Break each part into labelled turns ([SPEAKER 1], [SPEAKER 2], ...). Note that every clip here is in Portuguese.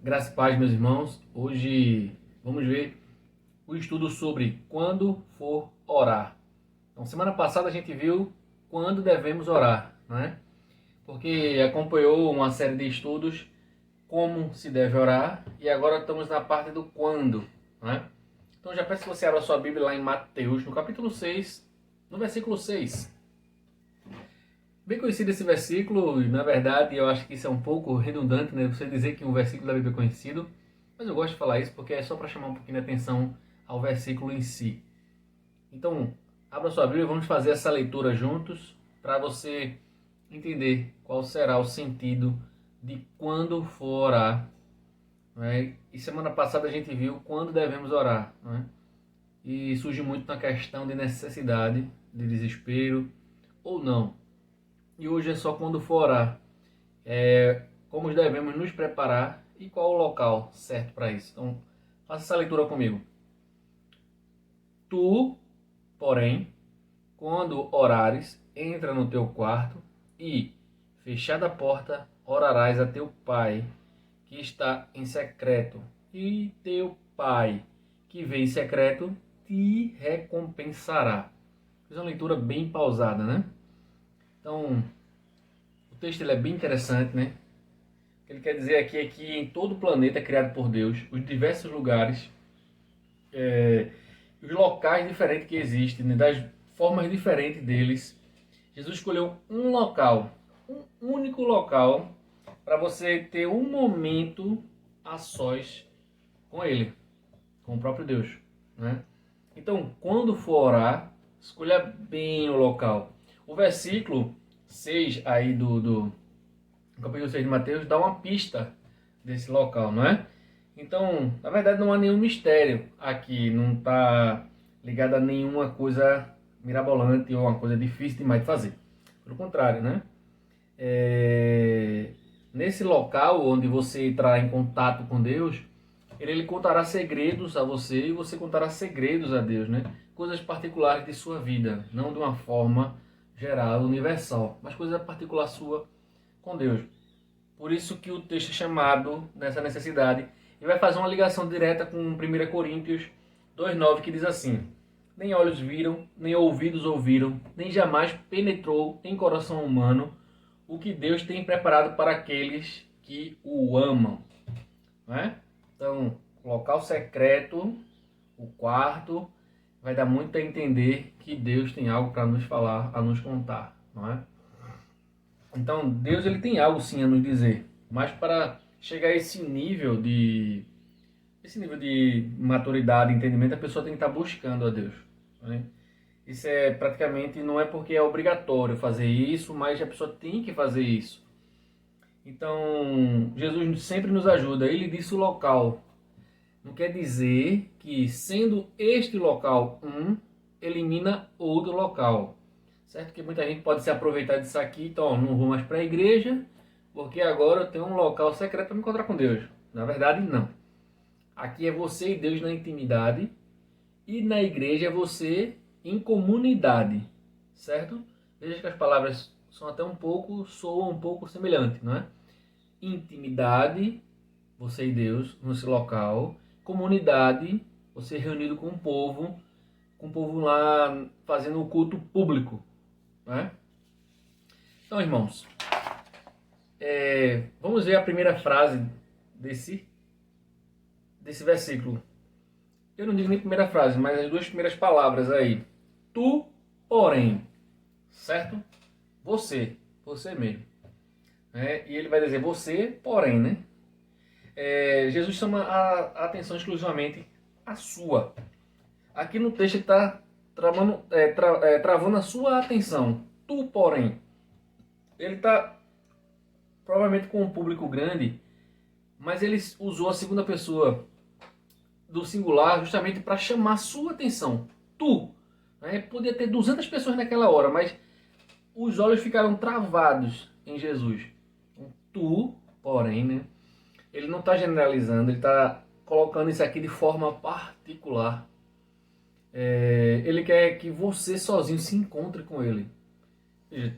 [SPEAKER 1] Graça e paz, meus irmãos. Hoje vamos ver o estudo sobre quando for orar. Então, semana passada a gente viu quando devemos orar, não é? Porque acompanhou uma série de estudos como se deve orar e agora estamos na parte do quando, não é? Então já peço que você abra sua Bíblia lá em Mateus, no capítulo 6, no versículo 6. Bem conhecido esse versículo, e na verdade eu acho que isso é um pouco redundante, né? Você dizer que um versículo da Bíblia é conhecido, mas eu gosto de falar isso porque é só para chamar um pouquinho de atenção ao versículo em si. Então, abra sua Bíblia e vamos fazer essa leitura juntos para você entender qual será o sentido de quando for orar. Não é? E semana passada a gente viu quando devemos orar. Não é? E surge muito na questão de necessidade, de desespero ou não. E hoje é só quando for orar. Como devemos nos preparar e qual o local certo para isso. Então, faça essa leitura comigo. Tu, porém, quando orares, entra no teu quarto e, fechada a porta, orarás a teu pai, que está em secreto. E teu pai, que vê em secreto, te recompensará. Fiz uma leitura bem pausada, né? Então, o texto ele é bem interessante, né? O que ele quer dizer aqui é que em todo o planeta criado por Deus, os diversos lugares, os locais diferentes que existem, né, das formas diferentes deles, Jesus escolheu um local, um único local, para você ter um momento a sós com Ele, com o próprio Deus, né? Então, quando for orar, escolha bem o local. O versículo 6 aí do capítulo 6 de Mateus dá uma pista desse local, não é? Então, na verdade, não há nenhum mistério aqui, não está ligado a nenhuma coisa mirabolante ou uma coisa difícil demais de fazer. Pelo contrário, né? Nesse local onde você entrar em contato com Deus, ele contará segredos a você e você contará segredos a Deus, né? Coisas particulares de sua vida, não de uma forma geral, universal, mas coisa particular sua com Deus. Por isso que o texto é chamado nessa necessidade e vai fazer uma ligação direta com 1 Coríntios 2,9 que diz assim: nem olhos viram, nem ouvidos ouviram, nem jamais penetrou em coração humano o que Deus tem preparado para aqueles que o amam. Não é? Então, local secreto, o quarto, vai dar muito a entender que Deus tem algo para nos falar, a nos contar, não é? Então, Deus ele tem algo sim a nos dizer, mas para chegar a esse nível de maturidade, entendimento, a pessoa tem que estar buscando a Deus, né? Isso é praticamente, não é porque é obrigatório fazer isso, mas a pessoa tem que fazer isso. Então, Jesus sempre nos ajuda. Ele disse o local. Não quer dizer que, sendo este local elimina outro local. Certo? Que muita gente pode se aproveitar disso aqui. Então, não vou mais para a igreja, porque agora eu tenho um local secreto para me encontrar com Deus. Na verdade, não. Aqui é você e Deus na intimidade. E na igreja é você em comunidade. Certo? Veja que as palavras são até soam um pouco semelhantes, não é? Intimidade, você e Deus, nesse local. Comunidade, você reunido com o povo lá fazendo o culto público, né? Então, irmãos, vamos ver a primeira frase desse versículo. Eu não digo nem primeira frase, mas as duas primeiras palavras aí. Tu, porém, certo? Você mesmo. E ele vai dizer você, porém, né? Jesus chama a atenção exclusivamente a sua. Aqui no texto ele está travando a sua atenção. Tu, porém. Ele está provavelmente com um público grande, mas ele usou a segunda pessoa do singular justamente para chamar a sua atenção. Tu. Podia ter 200 pessoas naquela hora, mas os olhos ficaram travados em Jesus. Tu, porém, né? Ele não está generalizando, ele está colocando isso aqui de forma particular. Ele quer que você sozinho se encontre com ele. Ou seja,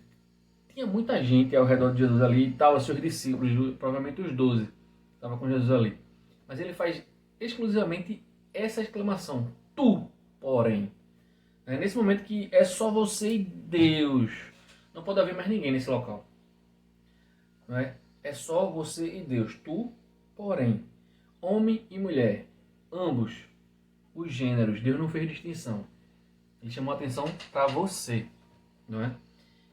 [SPEAKER 1] tinha muita gente ao redor de Jesus ali, e tal, seus discípulos, provavelmente os 12. estava com Jesus ali. Mas ele faz exclusivamente essa exclamação, tu, porém. É nesse momento que é só você e Deus. Não pode haver mais ninguém nesse local. Não é? É só você e Deus. Tu, porém, homem e mulher, ambos os gêneros, Deus não fez distinção. Ele chamou a atenção para você, não é?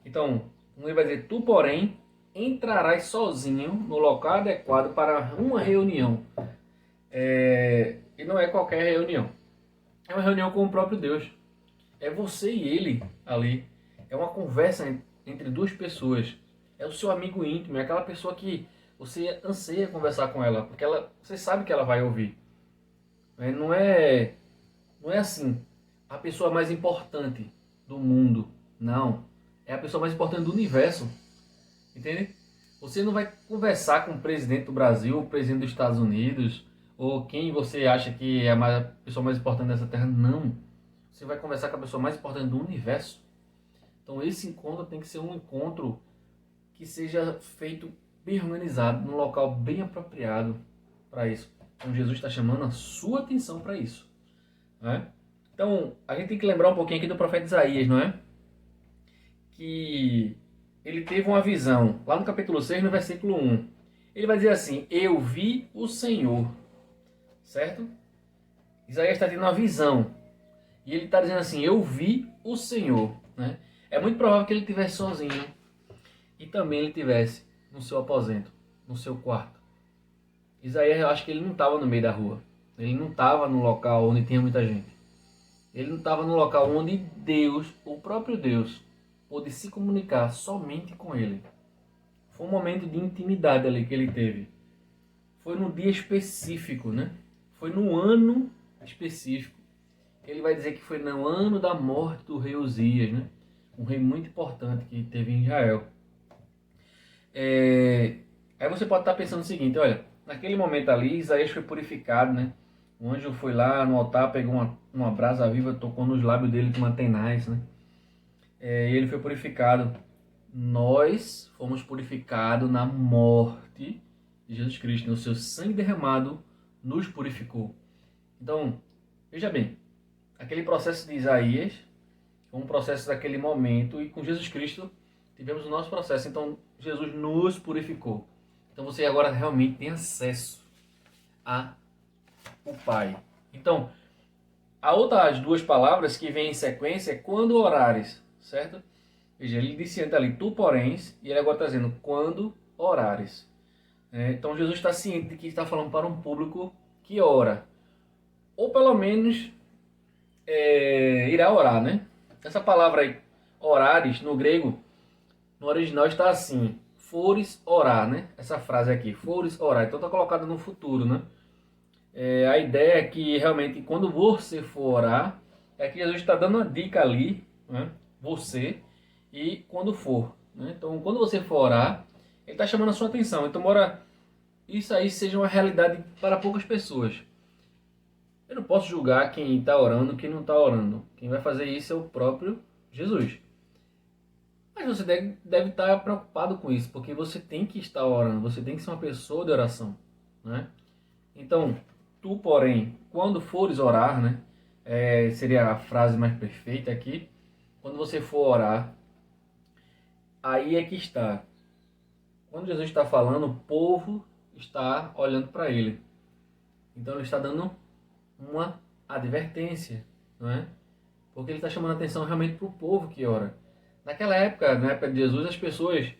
[SPEAKER 1] Então, ele vai dizer, tu, porém, entrarás sozinho no local adequado para uma reunião. E não é qualquer reunião. É uma reunião com o próprio Deus. É você e ele ali. É uma conversa entre duas pessoas. É o seu amigo íntimo, é aquela pessoa que você anseia conversar com ela, porque você sabe que ela vai ouvir. Não é assim, a pessoa mais importante do mundo. Não. É a pessoa mais importante do universo. Entende? Você não vai conversar com o presidente do Brasil, o presidente dos Estados Unidos, ou quem você acha que é a pessoa mais importante dessa terra. Não. Você vai conversar com a pessoa mais importante do universo. Então esse encontro tem que ser um encontro que seja feito bem organizado, num local bem apropriado para isso. Então Jesus está chamando a sua atenção para isso. Né? Então a gente tem que lembrar um pouquinho aqui do profeta Isaías, não é? Que ele teve uma visão, lá no capítulo 6, no versículo 1. Ele vai dizer assim, eu vi o Senhor. Certo? Isaías está tendo uma visão. E ele está dizendo assim, eu vi o Senhor. Né? É muito provável que ele estivesse sozinho. E também ele estivesse no seu aposento, no seu quarto. Isaías, eu acho que ele não estava no meio da rua. Ele não estava no local onde tinha muita gente. Ele não estava no local onde Deus, o próprio Deus, pôde se comunicar somente com ele. Foi um momento de intimidade ali que ele teve. Foi num dia específico, né? Foi no ano específico. Ele vai dizer que foi no ano da morte do rei Uzias, né? Um rei muito importante que teve em Israel. Aí você pode estar pensando o seguinte, olha, naquele momento ali, Isaías foi purificado, né? O anjo foi lá no altar, pegou uma brasa viva, tocou nos lábios dele com uma tenaz, né? E ele foi purificado. Nós fomos purificados na morte de Jesus Cristo, né? O seu sangue derramado nos purificou. Então, veja bem, aquele processo de Isaías foi um processo daquele momento e com Jesus Cristo tivemos o nosso processo. Então, Jesus nos purificou. Então, você agora realmente tem acesso ao Pai. Então, as duas palavras que vêm em sequência é quando orares, certo? Veja, ele disse antes ali, tu porém, e ele agora está dizendo, quando orares. Então, Jesus está ciente de que está falando para um público que ora. Ou pelo menos irá orar, né? Essa palavra aí, orares, no grego, no original está assim, fores orar, né? Essa frase aqui, fores orar. Então está colocado no futuro, né? A ideia é que realmente quando você for orar, é que Jesus está dando uma dica ali, né? Você e quando for. Né? Então quando você for orar, ele está chamando a sua atenção. Então embora isso aí seja uma realidade para poucas pessoas. Eu não posso julgar quem está orando e quem não está orando. Quem vai fazer isso é o próprio Jesus. Mas você deve estar preocupado com isso, porque você tem que estar orando, você tem que ser uma pessoa de oração. Né? Então, tu, porém, quando fores orar, né, seria a frase mais perfeita aqui, quando você for orar, aí é que está. Quando Jesus está falando, o povo está olhando para ele. Então ele está dando uma advertência, não é? Porque ele está chamando a atenção realmente para o povo que ora. Naquela época, na época de Jesus, as pessoas,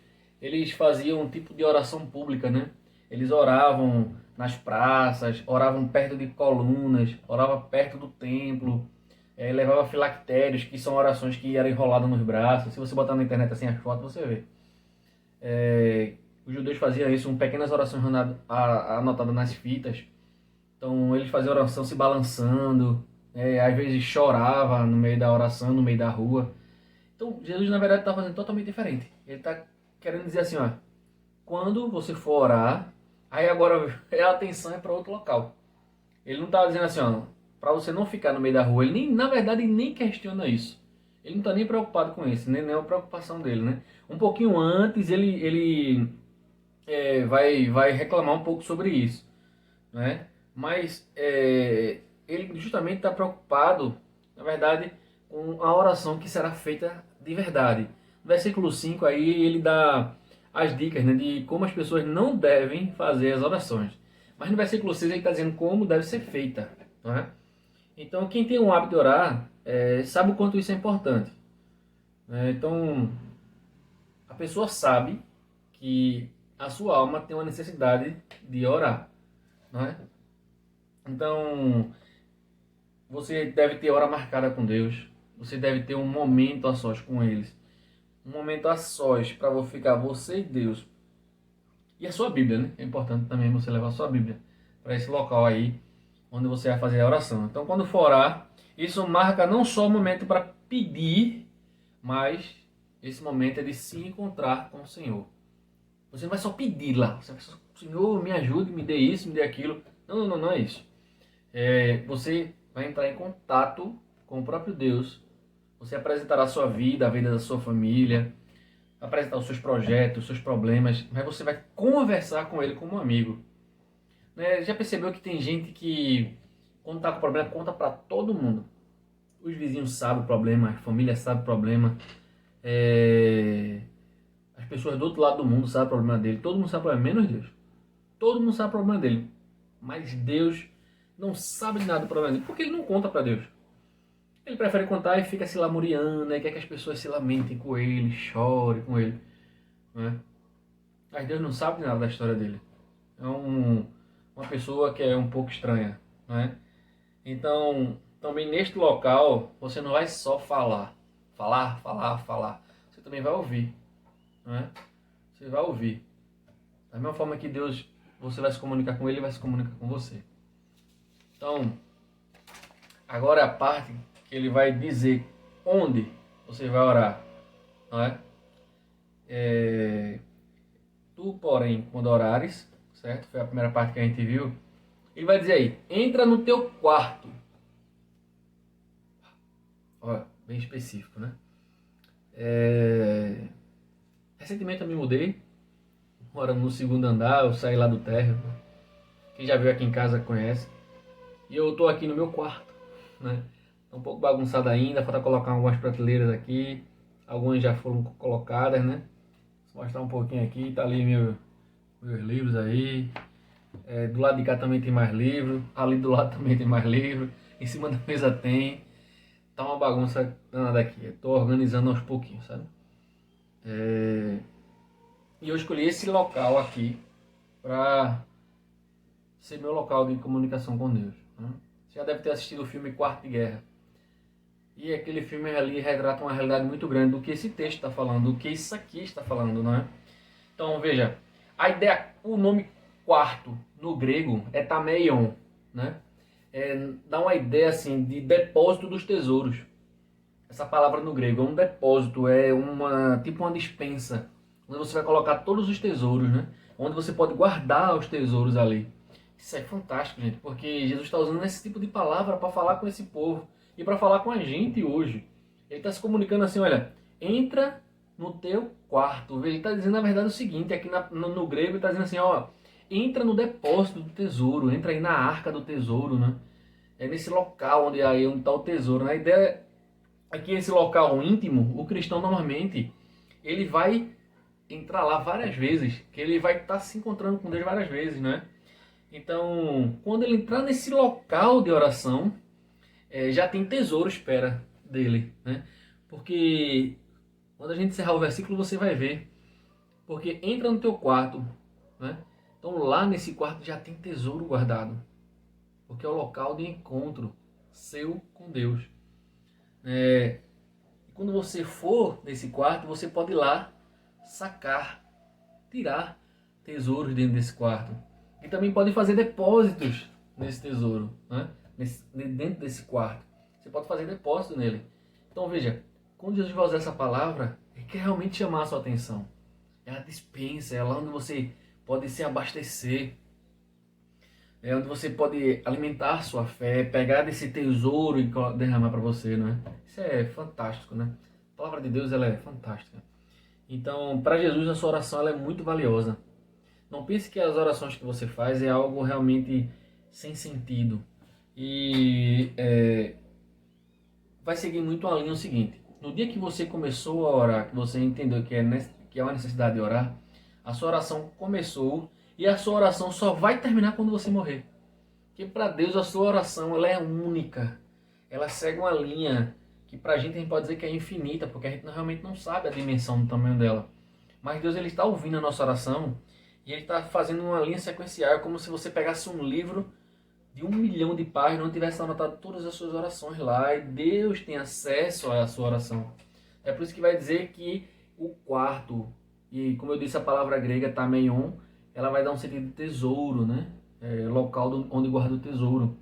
[SPEAKER 1] eles faziam um tipo de oração pública, né? Eles oravam nas praças, oravam perto de colunas, oravam perto do templo, levava filactérios, que são orações que eram enroladas nos braços. Se você botar na internet assim as fotos, você vê. Os judeus faziam isso, pequenas orações anotadas nas fitas. Então eles faziam oração se balançando, às vezes chorava no meio da oração, no meio da rua. Então Jesus na verdade está fazendo totalmente diferente. Ele está querendo dizer assim, ó, quando você for orar, aí agora a atenção é para outro local. Ele não está dizendo assim, ó, para você não ficar no meio da rua. Ele na verdade nem questiona isso. Ele não está nem preocupado com isso, nem é a preocupação dele, né? Um pouquinho antes ele vai reclamar um pouco sobre isso, né? Mas ele justamente está preocupado, na verdade, com a oração que será feita de verdade. No versículo 5 aí ele dá as dicas, né, de como as pessoas não devem fazer as orações. Mas no versículo 6 ele está dizendo como deve ser feita, não é? Então quem tem um hábito de orar sabe o quanto isso é importante, né? Então a pessoa sabe que a sua alma tem uma necessidade de orar, não é? Então, você deve ter hora marcada com Deus. Você deve ter um momento a sós com eles. Um momento a sós para ficar você e Deus. E a sua Bíblia, né? É importante também você levar a sua Bíblia para esse local aí onde você vai fazer a oração. Então, quando for orar, isso marca não só o momento para pedir, mas esse momento é de se encontrar com o Senhor. Você não vai só pedir lá. Você vai só, Senhor, me ajude, me dê isso, me dê aquilo. Não, não, não é isso. Você vai entrar em contato com o próprio Deus. Você apresentará a sua vida, a vida da sua família, apresentar os seus projetos, os seus problemas, mas você vai conversar com ele como um amigo. Né? Já percebeu que tem gente que, quando está com problema, conta para todo mundo. Os vizinhos sabem o problema, a família sabe o problema, as pessoas do outro lado do mundo sabem o problema dele. Todo mundo sabe o problema, menos Deus. Todo mundo sabe o problema dele. Mas Deus não sabe de nada do problema dele, porque ele não conta para Deus. Ele prefere contar e fica se lamuriando, né? Quer que as pessoas se lamentem com ele, chorem com ele, né? Mas Deus não sabe de nada da história dele. É uma pessoa que é um pouco estranha, né? Então, também neste local, você não vai só falar. Falar. Você também vai ouvir, né? Você vai ouvir. Da mesma forma que Deus, você vai se comunicar com ele, ele vai se comunicar com você. Então, agora é a parte que ele vai dizer onde você vai orar, não é? Tu, porém, quando orares, certo? Foi a primeira parte que a gente viu. Ele vai dizer aí, entra no teu quarto. Olha, bem específico, né? Recentemente eu me mudei, morando no segundo andar, eu saí lá do térreo. Quem já veio aqui em casa conhece. E eu tô aqui no meu quarto, né? Tá um pouco bagunçado ainda, falta colocar algumas prateleiras aqui. Algumas já foram colocadas, né? Vou mostrar um pouquinho aqui, tá ali meus livros aí. Do lado de cá também tem mais livro, ali do lado também tem mais livro, em cima da mesa tem. Tá uma bagunça danada aqui. Eu tô organizando aos pouquinhos, sabe? E eu escolhi esse local aqui para ser meu local de comunicação com Deus, né? Você já deve ter assistido o filme Quarto de Guerra. E aquele filme ali retrata uma realidade muito grande do que esse texto está falando, do que isso aqui está falando, não é? Então veja, a ideia, o nome quarto no grego é tameion, né? Dá uma ideia assim de depósito dos tesouros. Essa palavra no grego é um depósito, tipo uma despensa, onde você vai colocar todos os tesouros, né? Onde você pode guardar os tesouros ali. Isso é fantástico, gente, porque Jesus está usando esse tipo de palavra para falar com esse povo e para falar com a gente hoje. Ele está se comunicando assim, olha, entra no teu quarto. Ele está dizendo na verdade o seguinte, aqui no grego ele está dizendo assim, ó, entra no depósito do tesouro, entra aí na arca do tesouro, né? É nesse local onde está o tesouro. A ideia é que esse local íntimo, o cristão normalmente, ele vai entrar lá várias vezes, que ele vai estar se encontrando com Deus várias vezes, né? Então, quando ele entrar nesse local de oração, já tem tesouro espera dele, né? Porque quando a gente encerrar o versículo, você vai ver. Porque entra no teu quarto, né? Então lá nesse quarto já tem tesouro guardado. Porque é o local de encontro seu com Deus. E quando você for nesse quarto, você pode ir lá sacar, tirar tesouros dentro desse quarto. E também pode fazer depósitos nesse tesouro, né? Dentro desse quarto. Você pode fazer depósito nele. Então veja, quando Jesus vai usar essa palavra, ele quer realmente chamar a sua atenção. É a despensa, é lá onde você pode se abastecer. É onde você pode alimentar sua fé, pegar desse tesouro e derramar para você, não é? Isso é fantástico, né? A palavra de Deus, ela é fantástica. Então, para Jesus, a sua oração ela é muito valiosa. Não pense que as orações que você faz é algo realmente sem sentido. E vai seguir muito a linha o seguinte: no dia que você começou a orar, que você entendeu que é uma necessidade de orar, a sua oração começou e a sua oração só vai terminar quando você morrer. Porque para Deus a sua oração ela é única. Ela segue uma linha que para a gente pode dizer que é infinita, porque a gente realmente não sabe a dimensão do tamanho dela. Mas Deus ele está ouvindo a nossa oração e ele está fazendo uma linha sequencial, como se você pegasse um livro de 1 milhão de páginas, onde tivesse anotado todas as suas orações lá, e Deus tem acesso à sua oração. É por isso que vai dizer que o quarto, e como eu disse a palavra grega tameion, ela vai dar um sentido de tesouro, né? Local onde guarda o tesouro,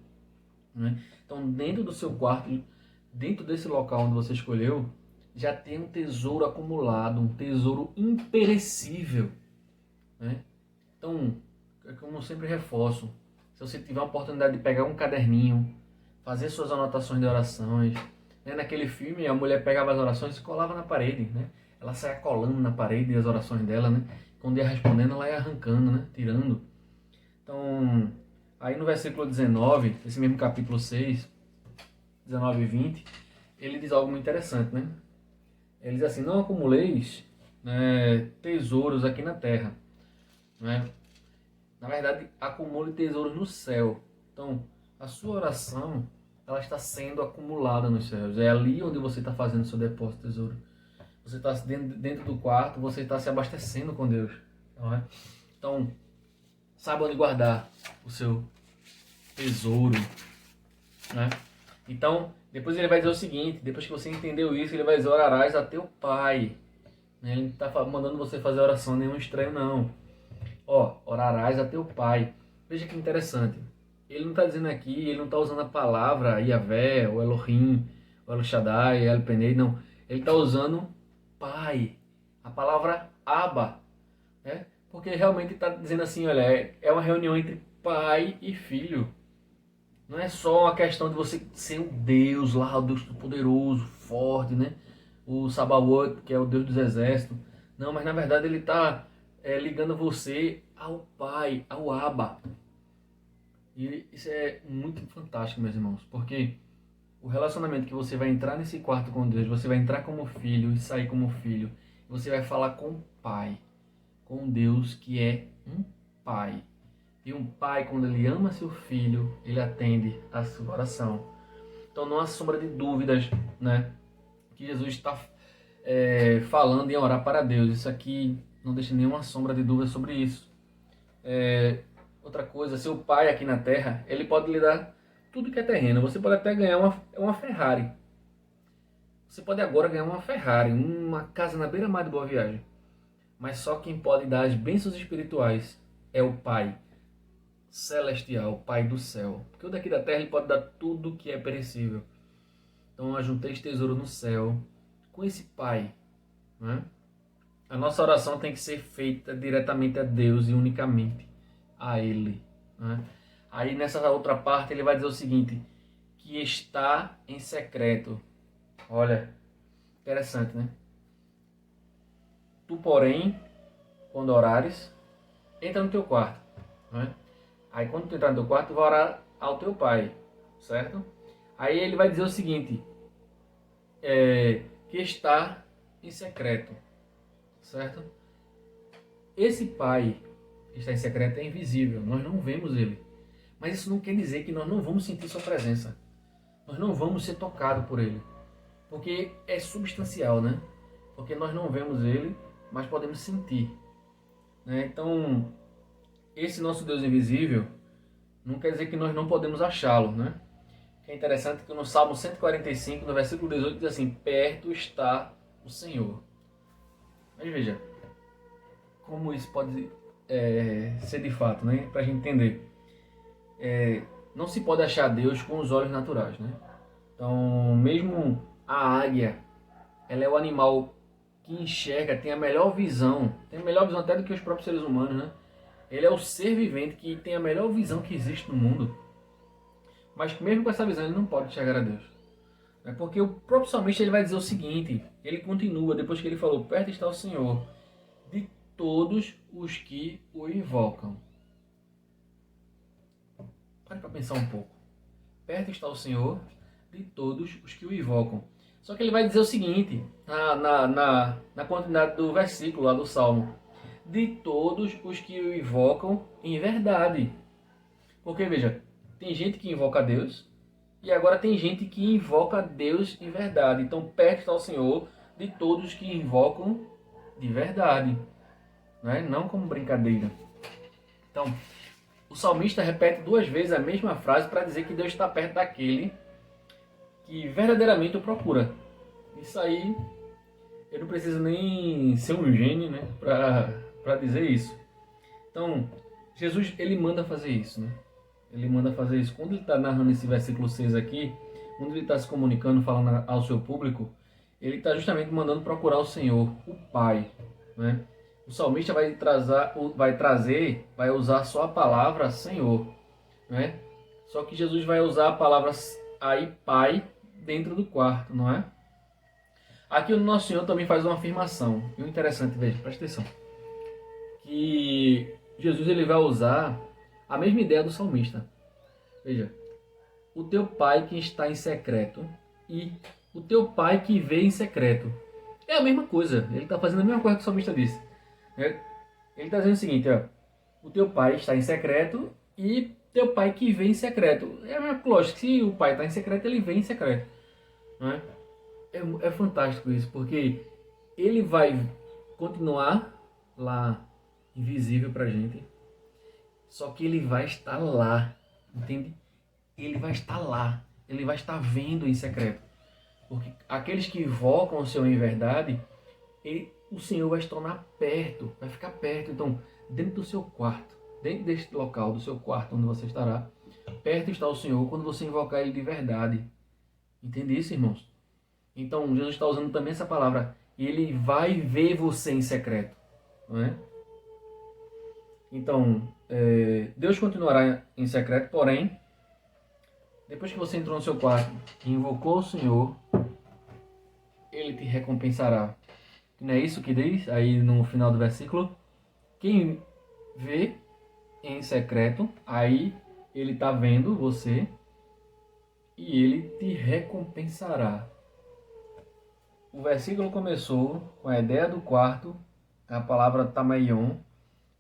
[SPEAKER 1] né? Então dentro do seu quarto, dentro desse local onde você escolheu, já tem um tesouro acumulado, um tesouro imperecível, né? Então, como eu sempre reforço, se você tiver a oportunidade de pegar um caderninho, fazer suas anotações de orações, né? Naquele filme a mulher pegava as orações e colava na parede, né? Ela saia colando na parede as orações dela, né? Quando ia respondendo, ela ia arrancando, né? Tirando. Então, aí no versículo 19, esse mesmo capítulo 6, 19 e 20, ele diz algo muito interessante, né? Ele diz assim: não acumuleis, né, tesouros aqui na terra, né? Na verdade, acumule tesouros no céu. Então, a sua oração, ela está sendo acumulada nos céus. É ali onde você está fazendo o seu depósito de tesouro. Você está dentro do quarto, você está se abastecendo com Deus. Não é? Então, saiba onde guardar o seu tesouro, né? Então, depois ele vai dizer o seguinte: depois que você entendeu isso, ele vai dizer: orarás a teu pai. Ele não está mandando você fazer oração nenhum estranho, não. Orarás a teu pai. Veja que interessante. Ele não está dizendo aqui, ele não está usando a palavra Yahvé, ou Elohim, ou El Shaddai, El Penei, não. Ele está usando pai, a palavra Abba, né? Porque realmente está dizendo assim, olha, é uma reunião entre pai e filho. Não é só uma questão de você ser um Deus lá, o Deus poderoso, forte, né? O Sabaoth, que é o Deus dos exércitos. Não, mas na verdade ele está ligando você ao Pai, ao Abba. E isso é muito fantástico, meus irmãos, porque o relacionamento que você vai entrar nesse quarto com Deus, você vai entrar como filho e sair como filho, você vai falar com o Pai, com Deus que é um Pai. E um pai, quando ele ama seu filho, ele atende a sua oração. Então não há sombra de dúvidas, né, que Jesus está falando em orar para Deus. Isso aqui não deixa nenhuma sombra de dúvida sobre isso. Outra coisa, seu pai aqui na terra, ele pode lhe dar tudo que é terreno. Você pode até ganhar uma Ferrari. Você pode agora ganhar uma Ferrari, uma casa na beira-mar de Boa Viagem. Mas só quem pode dar as bênçãos espirituais é o Pai celestial, o Pai do céu. Porque o daqui da terra ele pode dar tudo que é perecível. Então ajunteis tesouro no céu com esse Pai, né? A nossa oração tem que ser feita diretamente a Deus e unicamente a Ele, né? Aí nessa outra parte ele vai dizer o seguinte: que está em secreto. Olha, interessante, né? Tu, porém, quando orares, entra no teu quarto, né? Aí quando tu entrar no teu quarto, tu vai orar ao teu pai, certo? Aí ele vai dizer o seguinte: que está em secreto, certo? Esse pai que está em secreto é invisível, nós não vemos ele. Mas isso não quer dizer que nós não vamos sentir sua presença. Nós não vamos ser tocados por ele. Porque é substancial, né? Porque nós não vemos ele, mas podemos sentir, né? Então, esse nosso Deus invisível não quer dizer que nós não podemos achá-lo, né? É interessante que no Salmo 145, no versículo 18, diz assim: perto está o Senhor. Mas veja, como isso pode ser de fato, né? Para a gente entender. Não se pode achar Deus com os olhos naturais, né? Então, mesmo a águia, ela é o animal que enxerga, tem a melhor visão até do que os próprios seres humanos, né? Ele é o ser vivente que tem a melhor visão que existe no mundo. Mas mesmo com essa visão, ele não pode enxergar a Deus. Porque o próprio salmista ele vai dizer o seguinte, ele continua, depois que ele falou, perto está o Senhor, de todos os que o invocam. Pare para pensar um pouco. Perto está o Senhor de todos os que o invocam. Só que ele vai dizer o seguinte, na continuidade do versículo lá do Salmo. De todos os que o invocam em verdade. Porque, veja, tem gente que invoca Deus e agora tem gente que invoca Deus em verdade. Então, perto está o Senhor de todos que invocam de verdade. Não como brincadeira. Então, o salmista repete 2 vezes a mesma frase para dizer que Deus está perto daquele que verdadeiramente o procura. Isso aí, eu não preciso nem ser um gênio, né, para dizer isso. Então, Jesus, ele manda fazer isso, né? Ele manda fazer isso. Quando ele está narrando esse versículo 6 aqui, quando ele está se comunicando, falando ao seu público, ele está justamente mandando procurar o Senhor, o Pai, né? O salmista vai usar só a palavra Senhor, né? Só que Jesus vai usar a palavra aí Pai dentro do quarto, não é? Aqui o Nosso Senhor também faz uma afirmação. E o interessante, veja, presta atenção, que Jesus ele vai usar a mesma ideia do salmista. Veja, o teu pai que está em secreto e o teu pai que vê em secreto. É a mesma coisa. Ele está fazendo a mesma coisa que o salmista disse. Ele está dizendo o seguinte, ó, o teu pai está em secreto e teu pai que vê em secreto. É a mesma lógica. Se o pai está em secreto, ele vê em secreto. Não é? É fantástico isso, porque ele vai continuar lá invisível para a gente. Só que ele vai estar lá, entende? Ele vai estar lá, ele vai estar vendo em secreto. Porque aqueles que invocam o Senhor em verdade, o Senhor vai se tornar perto, vai ficar perto. Então, dentro do seu quarto, dentro deste local, do seu quarto onde você estará, perto está o Senhor quando você invocar Ele de verdade. Entende isso, irmãos? Então, Jesus está usando também essa palavra. Ele vai ver você em secreto, não é? Então, Deus continuará em secreto, porém, depois que você entrou no seu quarto e invocou o Senhor, Ele te recompensará. Não é isso que diz aí no final do versículo? Quem vê em secreto, aí Ele está vendo você e Ele te recompensará. O versículo começou com a ideia do quarto, a palavra tamaion.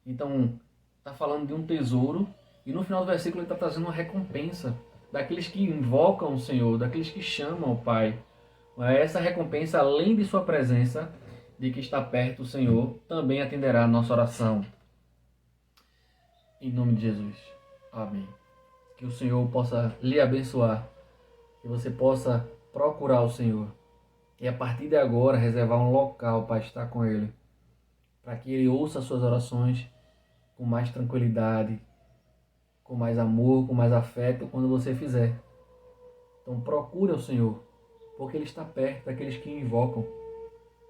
[SPEAKER 1] Então, está falando de um tesouro. E no final do versículo ele está trazendo uma recompensa daqueles que invocam o Senhor, daqueles que chamam o Pai. Essa recompensa, além de sua presença, de que está perto o Senhor, também atenderá a nossa oração. Em nome de Jesus. Amém. Que o Senhor possa lhe abençoar. Que você possa procurar o Senhor. E a partir de agora reservar um local para estar com Ele. Para que Ele ouça as suas orações com mais tranquilidade, com mais amor, com mais afeto quando você fizer. Então procure o Senhor, porque Ele está perto daqueles que o invocam.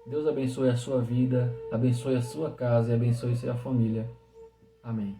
[SPEAKER 1] Deus abençoe a sua vida, abençoe a sua casa e abençoe a sua família. Amém.